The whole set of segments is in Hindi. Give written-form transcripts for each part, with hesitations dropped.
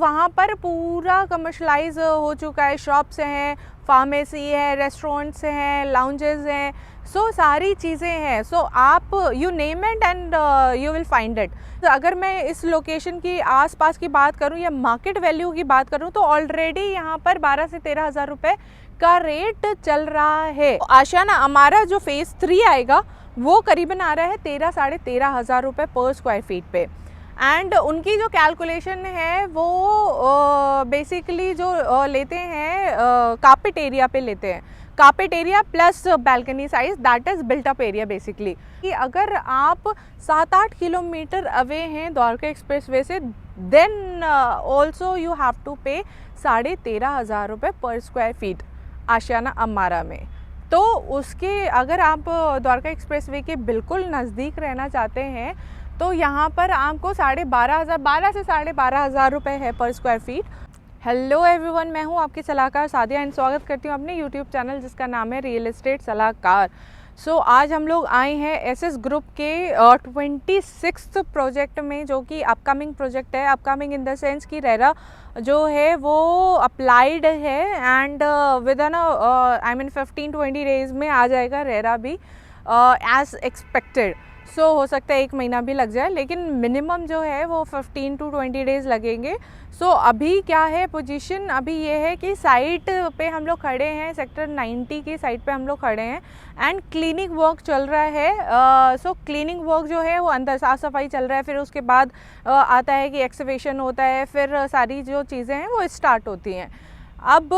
वहाँ पर पूरा कमर्शलाइज हो चुका है, शॉप्स हैं, फार्मेसी है, रेस्टोरेंट्स हैं, लाउंजेस हैं, सो सारी चीज़ें हैं। सो आप you name it and you will find it. अगर मैं इस लोकेशन की आसपास की बात करूं या मार्केट वैल्यू की बात करूं तो ऑलरेडी यहाँ पर 12 से 13 हज़ार रुपये का रेट चल रहा है। आशियाना अमारा जो फेज़ 3 आएगा वो करीबन आ रहा है 13 साढ़े 13 हज़ार रुपये पर स्क्वायर फीट पे। एंड उनकी जो कैलकुलेशन है वो बेसिकली जो लेते हैं कारपेट एरिया पे लेते हैं, carpet area plus balcony size, that is built up area basically. कि अगर आप 7-8 किलोमीटर अवे हैं द्वारका एक्सप्रेस वे से, then also you have to pay 13.5 हज़ार रुपये पर स्क्वायर फीट आशियाना अमारा में। तो उसके अगर आप द्वारका एक्सप्रेस वे के बिल्कुल नज़दीक रहना चाहते हैं तो यहाँ पर आपको 12 से 12.5 हज़ार रुपये है पर स्क्वायर फीट। हेलो एवरीवन, मैं हूँ आपकी सलाहकार सादिया एंड स्वागत करती हूँ अपने यूट्यूब चैनल जिसका नाम है रियल एस्टेट सलाहकार। सो आज हम लोग आए हैं एसएस ग्रुप के 26th प्रोजेक्ट में, जो कि अपकमिंग प्रोजेक्ट है। अपकमिंग इन द सेंस कि रेरा जो है वो अप्लाइड है एंड विद इन 15-20 डेज़ में आ जाएगा रेरा भी एज एक्सपेक्टेड। सो हो सकता है 1 महीना भी लग जाए, लेकिन मिनिमम जो है वो 15 to 20 डेज़ लगेंगे। सो अभी क्या है पोजीशन, अभी ये है कि साइट पे हम लोग खड़े हैं, सेक्टर 90 की साइट पे हम लोग खड़े हैं एंड क्लीनिंग वर्क चल रहा है। सो क्लीनिंग वर्क जो है वो अंदर साफ़ सफाई चल रहा है, फिर उसके बाद आता है कि एक्सकवेशन होता है, फिर सारी जो चीज़ें हैं वो स्टार्ट होती हैं। अब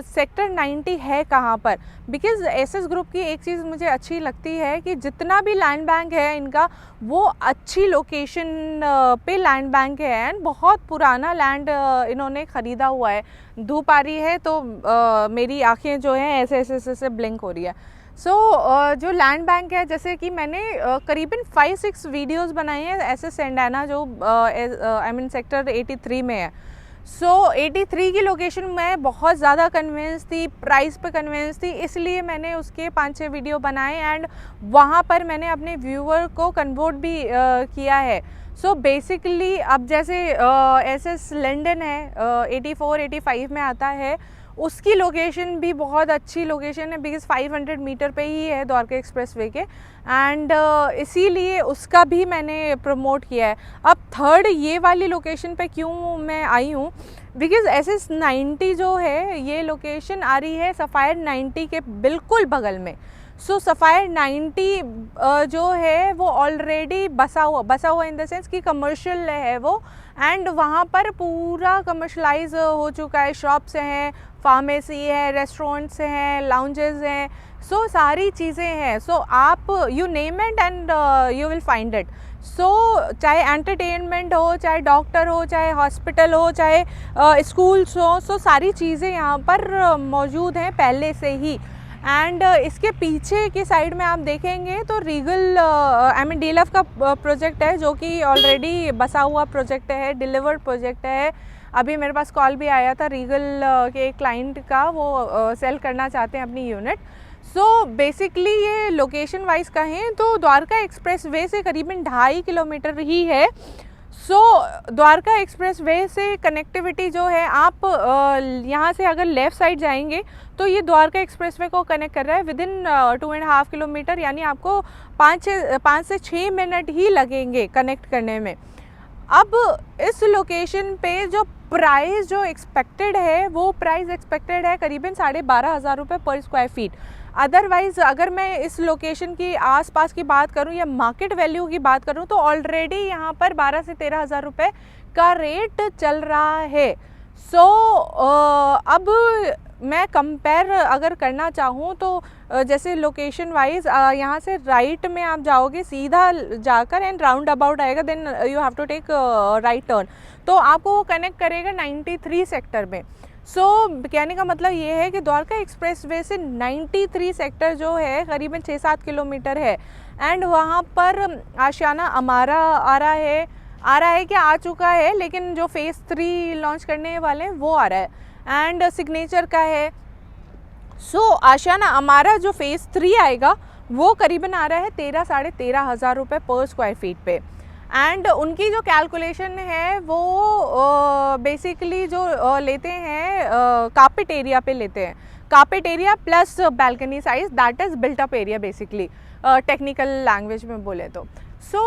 सेक्टर 90 है कहाँ पर? बिकॉज़ एसएस ग्रुप की एक चीज़ मुझे अच्छी लगती है कि जितना भी लैंड बैंक है इनका, वो अच्छी लोकेशन पे लैंड बैंक है एंड बहुत पुराना लैंड इन्होंने ख़रीदा हुआ है। धूप आ रही है तो मेरी आँखें जो हैं ऐसे ऐसे ऐसे ब्लिंक हो रही है। जो लैंड बैंक है, जैसे कि मैंने करीबन 5-6 वीडियोज़ बनाई हैं एसएस सेंडाना जो सेक्टर 83 में है। 83 की लोकेशन में बहुत ज़्यादा कन्विंस थी, प्राइस पे कन्विंस थी, इसलिए मैंने उसके 5-6 वीडियो बनाए एंड वहाँ पर मैंने अपने व्यूअर को कन्वर्ट भी किया है। बेसिकली अब जैसे एसएस लंदन है 84-85 में आता है, उसकी लोकेशन भी बहुत अच्छी लोकेशन है बिकॉज़ 500 मीटर पे ही है द्वारका एक्सप्रेस वे के एंड इसीलिए उसका भी मैंने प्रमोट किया है। अब थर्ड ये वाली लोकेशन पे क्यों मैं आई हूँ, बिकॉज़ एसएस 90 जो है ये लोकेशन आ रही है सफ़ायर 90 के बिल्कुल बगल में। सफ़ायर 90 जो है वो ऑलरेडी बसा हुआ इन द सेंस कि कमर्शियल है वो, एंड वहाँ पर पूरा कमर्शलाइज हो चुका है, शॉप्स हैं, फार्मेसी है, रेस्टोरेंट्स हैं, लाउंजेस हैं, सो सारी चीज़ें हैं। सो आप you name it and you will find it. चाहे एंटरटेनमेंट हो, चाहे डॉक्टर हो, चाहे हॉस्पिटल हो, चाहे स्कूल्स हो, सो सारी चीज़ें यहाँ पर मौजूद हैं पहले से ही। एंड इसके पीछे की साइड में आप देखेंगे तो रीगल डीएलएफ का प्रोजेक्ट है, जो कि ऑलरेडी बसा हुआ प्रोजेक्ट है, डिलीवर्ड प्रोजेक्ट है। अभी मेरे पास कॉल भी आया था रीगल के क्लाइंट का, वो सेल करना चाहते हैं अपनी यूनिट। बेसिकली ये लोकेशन वाइज कहें तो द्वारका एक्सप्रेस वे से करीबन 2.5 किलोमीटर ही है। द्वारका एक्सप्रेस वे से कनेक्टिविटी जो है, आप यहाँ से अगर लेफ़्ट साइड जाएंगे तो ये द्वारका एक्सप्रेस वे को कनेक्ट कर रहा है विद इन 2.5 किलोमीटर, यानी आपको 5 से 6 मिनट ही लगेंगे कनेक्ट करने में। अब इस लोकेशन पे जो प्राइस जो एक्सपेक्टेड है, वो प्राइस एक्सपेक्टेड है करीबन 12.5 हज़ार रुपये पर स्क्वायर फीट। अदरवाइज़ अगर मैं इस लोकेशन की आसपास की बात करूं या मार्केट वैल्यू की बात करूं तो ऑलरेडी यहाँ पर 12 से 13 हज़ार रुपये का रेट चल रहा है। अब मैं कंपेयर अगर करना चाहूँ तो जैसे लोकेशन वाइज यहाँ से राइट में आप जाओगे सीधा जाकर एंड राउंड अबाउट आएगा, then you have to take right turn, तो आपको वो कनेक्ट करेगा 93 सेक्टर में। कहने का मतलब ये है कि द्वारका एक्सप्रेस वे से 93 सेक्टर जो है करीबन 6-7 किलोमीटर है एंड वहाँ पर आशियाना अमारा आ रहा है क्या आ चुका है, लेकिन जो फेज़ 3 लॉन्च करने वाले हैं वो आ रहा है एंड सिग्नेचर का है। आशियाना अमारा जो फेज़ 3 आएगा वो करीबन आ रहा है 13 साढ़े 13 हज़ार रुपये पर स्क्वायर फीट पे एंड उनकी जो कैलकुलेशन है वो बेसिकली जो लेते हैं कार्पेट एरिया पे लेते हैं, carpet area plus balcony size, that is built up area basically, technical language में बोले तो। सो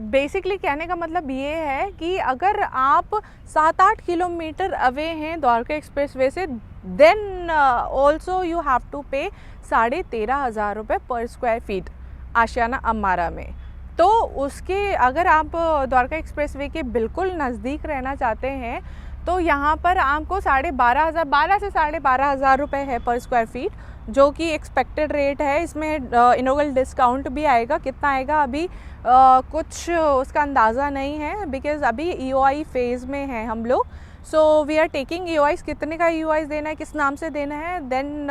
बेसिकली कहने का मतलब ये है कि अगर आप 7-8 किलोमीटर अवे हैं द्वारका एक्सप्रेस वे से, then also you have to pay 13,500 रुपये पर स्क्वायर फीट आशियाना अम्बारा में। तो उसके अगर आप द्वारका एक्सप्रेस वे के बिल्कुल नज़दीक रहना चाहते हैं तो यहाँ पर आपको 12,500 से 12,500 रुपये है पर स्क्वायर फीट, जो कि एक्सपेक्टेड रेट है। इसमें इनोगल डिस्काउंट भी आएगा, कितना आएगा अभी कुछ उसका अंदाज़ा नहीं है, बिकॉज़ अभी EOI फेज़ में है हम लोग। So we are taking EOIs, कितने का EOIs देना है, किस नाम से देना है, then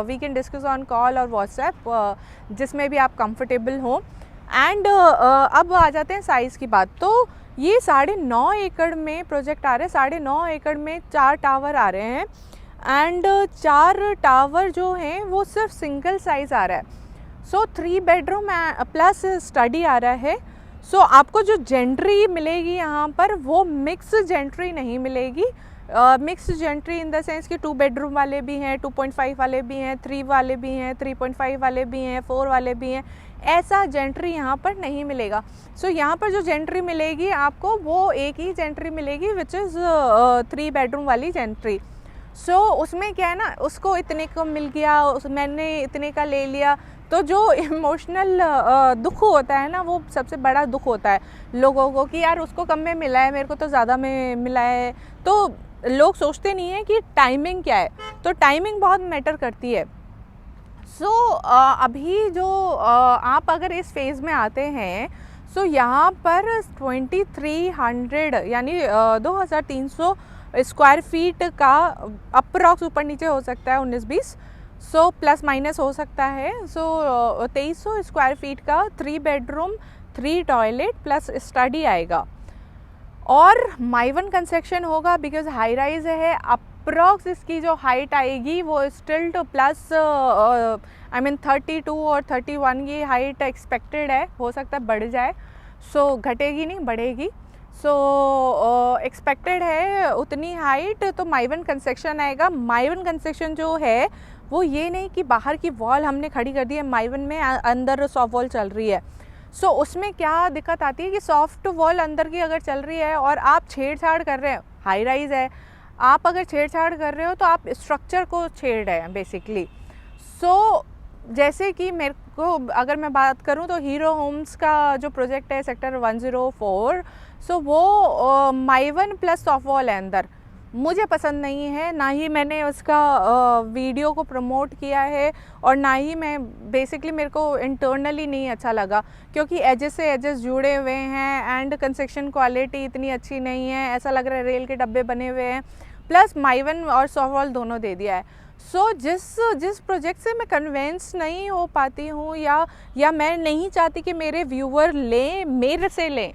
we can discuss on call और व्हाट्सएप, जिसमें भी आप कंफर्टेबल हो। एंड अब आ जाते हैं साइज़ की बात। तो ये 9.5 एकड़ में प्रोजेक्ट आ रहे हैं, 9.5 एकड़ में 4 टावर आ रहे हैं, एंड 4 टावर जो हैं वो सिर्फ सिंगल साइज़ आ रहा है। सो 3 बेडरूम प्लस स्टडी आ रहा है। सो आपको जो जेंट्री मिलेगी यहाँ पर वो मिक्स जेंट्री नहीं मिलेगी। Mix gentry in the sense कि 2 बेडरूम वाले भी हैं, 2.5 वाले भी हैं, 3 वाले भी हैं, 3.5 वाले भी हैं, 4 वाले भी हैं, ऐसा जेंट्री यहाँ पर नहीं मिलेगा। सो यहाँ पर जो जेंट्री मिलेगी आपको वो एक ही जेंट्री मिलेगी, विच इज़ 3 बेडरूम वाली जेंट्री। सो उसमें क्या है ना, उसको इतने का मिल गया, मैंने इतने का ले लिया, तो जो इमोशनल दुख होता है ना, वो सबसे बड़ा दुख होता है लोगों को कि यार उसको कम में मिला है, मेरे को तो ज़्यादा में मिला है। तो लोग सोचते नहीं है कि टाइमिंग क्या है, तो टाइमिंग बहुत मैटर करती है। सो अभी जो आप अगर इस फेज़ में आते हैं, सो यहाँ पर 2300 यानी 2300 स्क्वायर फीट का अप्रॉक्स ऊपर नीचे हो सकता है, 19-20, सो प्लस माइनस हो सकता है। सो 2300 स्क्वायर फीट का 3 बेडरूम 3 टॉयलेट प्लस स्टडी आएगा, और माइवन कंस्ट्रक्शन होगा बिकॉज हाई राइज है। अप्रॉक्स इसकी जो हाइट आएगी वो स्टिल्ट प्लस आई मीन 32 और 31 की हाइट एक्सपेक्टेड है, हो सकता है बढ़ जाए, सो घटेगी नहीं बढ़ेगी। सो एक्सपेक्टेड है उतनी हाइट, तो माइवन कंस्ट्रक्शन आएगा। माइवन कंस्ट्रक्शन जो है वो ये नहीं कि बाहर की वॉल हमने खड़ी कर दी है, माइवन में अंदर सॉफ्ट वॉल चल रही है। सो उसमें क्या दिक्कत आती है कि सॉफ्ट वॉल अंदर की अगर चल रही है और आप छेड़छाड़ कर रहे हैं, हाई राइज़ है, आप अगर छेड़छाड़ कर रहे हो तो आप स्ट्रक्चर को छेड़ रहे हैं बेसिकली। सो जैसे कि मेरे को अगर मैं बात करूं तो हीरो होम्स का जो प्रोजेक्ट है सेक्टर 104, सो वो माइवन प्लस सॉफ्ट वॉल है अंदर, मुझे पसंद नहीं है, ना ही मैंने उसका वीडियो को प्रमोट किया है, और ना ही मैं बेसिकली मेरे को इंटरनली नहीं अच्छा लगा, क्योंकि एजेस से एजेस जुड़े हुए हैं एंड कंस्ट्रक्शन क्वालिटी इतनी अच्छी नहीं है, ऐसा लग रहा है रेल के डब्बे बने हुए हैं, प्लस माइवन और सॉफ्ट वॉल दोनों दे दिया है। सो जिस प्रोजेक्ट से मैं कन्विंस नहीं हो पाती हूँ, या मैं नहीं चाहती कि मेरे व्यूअर लें, मेरे से लें,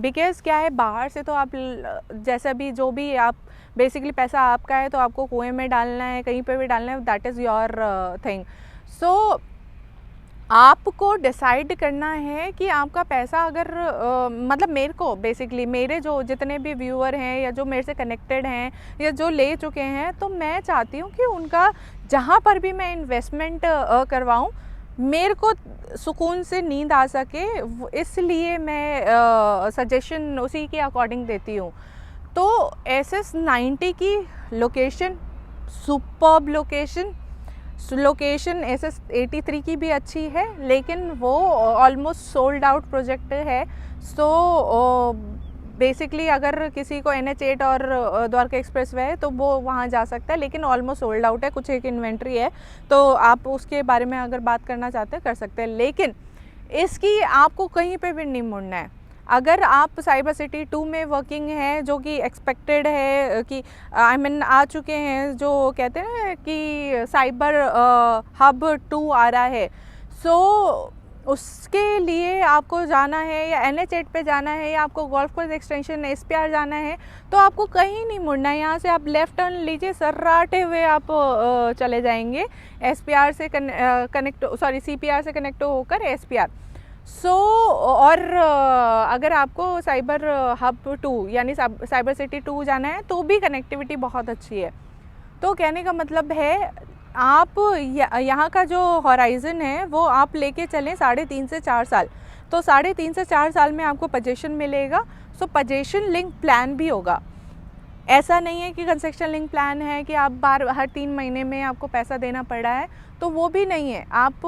बिकॉज़ क्या है, बाहर से तो आप जैसा भी जो भी आप बेसिकली पैसा आपका है, तो आपको कुएं में डालना है, कहीं पे भी डालना है, दैट इज़ योर थिंग। सो आपको डिसाइड करना है कि आपका पैसा अगर मतलब मेरे को बेसिकली मेरे जो जितने भी व्यूअर हैं या जो मेरे से कनेक्टेड हैं या जो ले चुके हैं, तो मैं चाहती हूँ कि उनका जहाँ पर भी मैं इन्वेस्टमेंट करवाऊँ, मेरे को सुकून से नींद आ सके, इसलिए मैं सजेशन उसी के अकॉर्डिंग देती हूँ। तो SS 90 की लोकेशन सुपर्ब लोकेशन SS 83 की भी अच्छी है, लेकिन वो ऑलमोस्ट सोल्ड आउट प्रोजेक्ट है। सो बेसिकली अगर किसी को NH 8 और द्वारका एक्सप्रेस वे है तो वो वहाँ जा सकता है, लेकिन ऑलमोस्ट सोल्ड आउट है, कुछ एक इन्वेंट्री है, तो आप उसके बारे में अगर बात करना चाहते हैं कर सकते हैं, लेकिन इसकी आपको कहीं पे भी नहीं मुड़ना है। अगर आप साइबर सिटी 2 में वर्किंग है, जो कि एक्सपेक्टेड है कि आई मीन आ चुके हैं, जो कहते हैं कि साइबर हब 2 आ रहा है, सो उसके लिए आपको जाना है या NH 8 पे जाना है या आपको गोल्फ कोर्स एक्सटेंशन SPR जाना है, तो आपको कहीं नहीं मुड़ना है। यहाँ से आप लेफ़्ट टर्न लीजिए, सर्राटे हुए आप चले जाएंगे SPR से CPR से कनेक्ट होकर SPR। सो और अगर आपको साइबर हब 2 यानी साइबर सिटी 2 जाना है तो भी कनेक्टिविटी बहुत अच्छी है। तो कहने का मतलब है आप यहाँ का जो हॉराइज़न है वो आप लेके चलें 3.5 से 4 साल। तो 3.5 से 4 साल में आपको पोजीशन मिलेगा। सो पोजीशन लिंक प्लान भी होगा। ऐसा नहीं है कि कंस्ट्रक्शन लिंक प्लान है कि आप हर 3 महीने में आपको पैसा देना पड़ रहा है, तो वो भी नहीं है। आप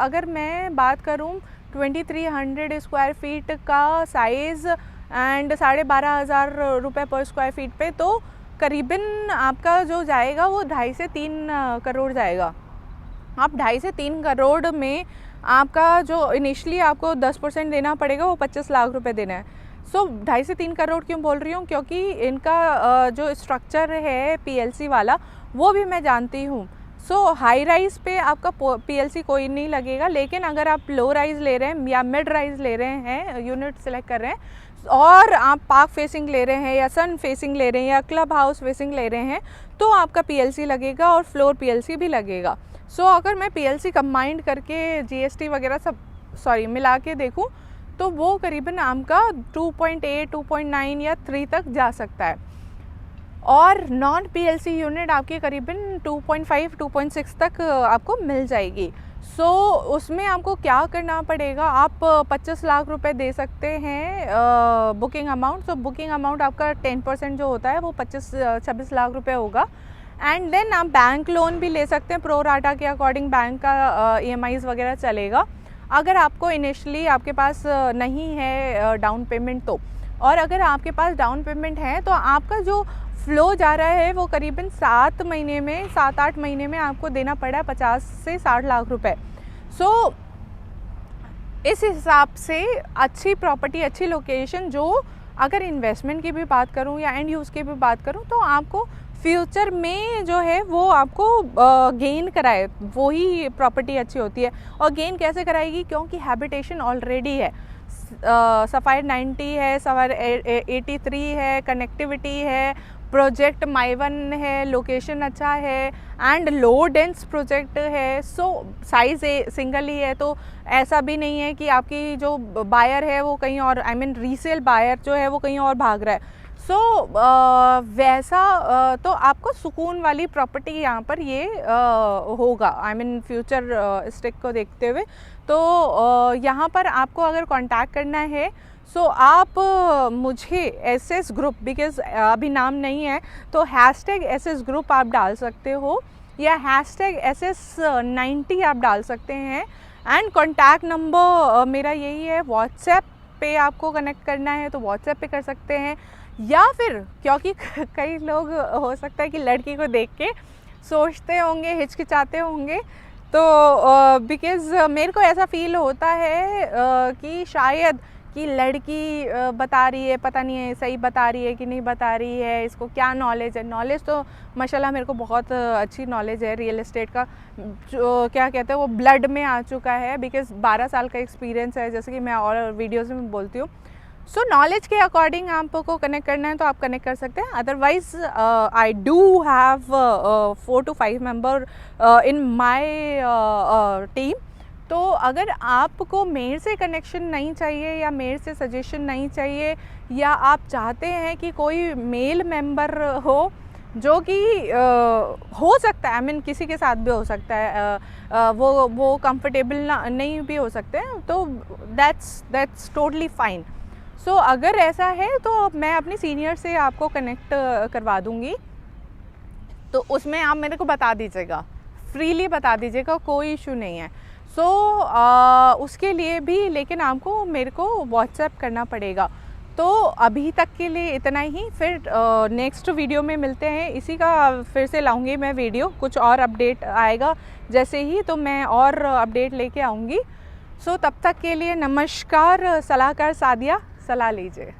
अगर मैं बात करूँ 2300 स्क्वायर फीट का साइज़ एंड 12,500 रुपये पर स्क्वायर फीट पे, तो करीबन आपका जो जाएगा वो 2.5 से 3 करोड़ जाएगा। आप 2.5 से 3 करोड़ में आपका जो इनिशियली आपको 10% देना पड़ेगा वो 25 लाख रुपए देना है। सो 2.5 से 3 करोड़ क्यों बोल रही हूँ, क्योंकि इनका जो स्ट्रक्चर है पीएलसी वाला वो भी मैं जानती हूँ। सो हाई राइज़ पे आपका पीएलसी कोई नहीं लगेगा, लेकिन अगर आप लो राइज़ ले रहे हैं या मिड राइज़ ले रहे हैं, यूनिट सेलेक्ट कर रहे हैं और आप पार्क फेसिंग ले रहे हैं या सन फेसिंग ले रहे हैं या क्लब हाउस फेसिंग ले रहे हैं, तो आपका पीएलसी लगेगा और फ्लोर पीएलसी भी लगेगा। सो अगर मैं पीएलसी कंबाइंड करके जीएसटी वगैरह सब मिला के देखूँ तो वो करीबन आपका 2.8, 2.9 या 3 तक जा सकता है, और नॉन पीएलसी यूनिट आपके करीबन 2.5, 2.6 तक आपको मिल जाएगी। सो उसमें आपको क्या करना पड़ेगा, आप 25 लाख रुपए दे सकते हैं बुकिंग अमाउंट। सो बुकिंग अमाउंट आपका 10% जो होता है वो 26 लाख रुपए होगा। एंड देन आप बैंक लोन भी ले सकते हैं, प्रो राटा के अकॉर्डिंग बैंक का EMIs वगैरह चलेगा अगर आपको इनिशियली आपके पास नहीं है डाउन पेमेंट तो। और अगर आपके पास डाउन पेमेंट है तो आपका जो फ्लो जा रहा है वो करीबन 7 महीने में 7-8 महीने में आपको देना पड़ा है 50 से 60 लाख रुपए। सो इस हिसाब से अच्छी प्रॉपर्टी, अच्छी लोकेशन, जो अगर इन्वेस्टमेंट की भी बात करूं या एंड यूज़ की भी बात करूं तो आपको फ्यूचर में जो है वो आपको गेन कराए, वही प्रॉपर्टी अच्छी होती है। और गेन कैसे कराएगी, क्योंकि हैबिटेशन ऑलरेडी है, सफ़ायर 90 है, सफ़ायर 83 है, कनेक्टिविटी है, प्रोजेक्ट माइवन है, लोकेशन अच्छा है एंड लो डेंस प्रोजेक्ट है। सो साइज़ सिंगल ही है, तो ऐसा भी नहीं है कि आपकी जो बायर है वो कहीं और, आई मीन रीसेल बायर जो है वो कहीं और भाग रहा है। सो वैसा तो आपको सुकून वाली प्रॉपर्टी यहाँ पर ये होगा, आई मीन फ्यूचर स्टिक को देखते हुए। तो यहाँ पर आपको अगर कांटेक्ट करना है सो आप मुझे SS ग्रुप, बिकॉज़ अभी नाम नहीं है, तो #SS ग्रुप आप डाल सकते हो या #SS90 आप डाल सकते हैं। एंड कॉन्टैक्ट नंबर मेरा यही है। व्हाट्सएप पे आपको कनेक्ट करना है तो व्हाट्सएप पे कर सकते हैं, या फिर क्योंकि कई लोग हो सकता है कि लड़की को देख के सोचते होंगे, हिचकिचाते होंगे, तो बिकॉज़ मेरे को ऐसा फील होता है कि शायद कि लड़की बता रही है, पता नहीं है सही बता रही है कि नहीं बता रही है, इसको क्या नॉलेज है। नॉलेज तो माशाल्लाह मेरे को बहुत अच्छी नॉलेज है रियल एस्टेट का, जो क्या कहते हैं वो ब्लड में आ चुका है, बिकॉज़ 12 साल का एक्सपीरियंस है, जैसे कि मैं और वीडियोज़ में बोलती हूँ। सो नॉलेज के अकॉर्डिंग आपको कनेक्ट करना है तो आप कनेक्ट कर सकते हैं। Otherwise I do have 4 to 5 member in my team. तो अगर आपको मेरे से कनेक्शन नहीं चाहिए या मेरे से सजेशन नहीं चाहिए, या आप चाहते हैं कि कोई मेल मेंबर हो जो कि हो सकता है, आई मीन किसी के साथ भी हो सकता है, वो कंफर्टेबल नहीं भी हो सकते हैं, तो दैट्स टोटली फाइन। सो अगर ऐसा है तो मैं अपनी सीनियर से आपको कनेक्ट करवा दूँगी, तो उसमें आप मेरे को बता दीजिएगा, फ्रीली बता दीजिएगा, कोई इशू नहीं है। सो उसके लिए भी लेकिन आपको मेरे को व्हाट्सएप करना पड़ेगा। तो अभी तक के लिए इतना ही, फिर नेक्स्ट वीडियो में मिलते हैं। इसी का फिर से लाऊंगी मैं वीडियो, कुछ और अपडेट आएगा जैसे ही तो मैं और अपडेट लेके आऊँगी। सो तब तक के लिए नमस्कार। सलाहकार सादिया, सलाह लीजिए।